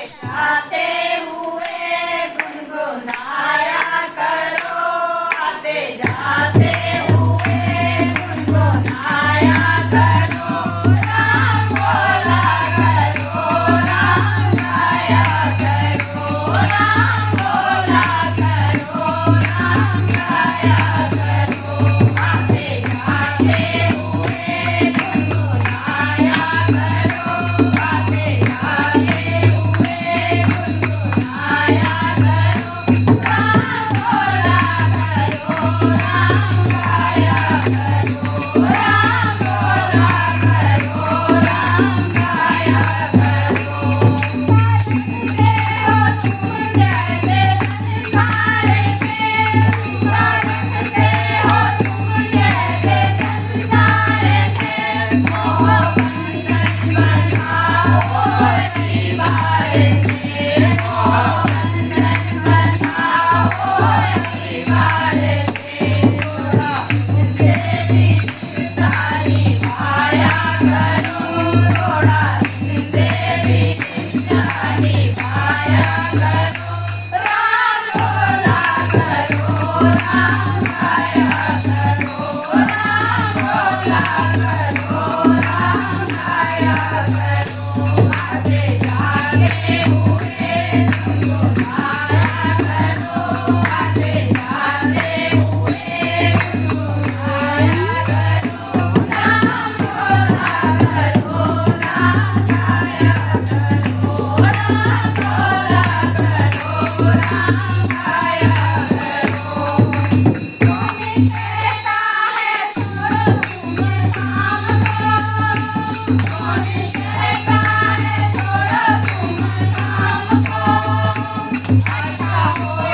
जाते हुए गुनगुनाया करो, आते जाते हुए गुनगुनाया करो, राम बोला करो, राम गाया करो, राम बोला करो, राम गाया करो, आते जाते हुए गुनगुनाया करो, आते जाते हुए गुनगुनाया करो, राम बोला करो, राम गाया करो, राम बोला करो, राम गाया करो। बरसते हो तुम जैसे संसार के, बरसते हो तुम जैसे संसार के, मोह बंधन बनाओ रही बार से, मोह बंधन बनाओ रही बार से, थोड़ा इनसे भी रिश्ता निभाया करो, थोड़ा इनसे भी रिश्ता निभाया करो, राम बोला करो, राम गाया करो, राम बोला करो, राम गाया करो, आते जाते हुए गुनगुनाया करो, आते जाते हुए गुनगुनाया करो, राम बोला करो, राम गाया करो, राम बोला करो, राम गाया करो। कौन कहता है छोड़ो तुम काम को, कौन कहता है छोड़ो तुम काम को, अच्छा हो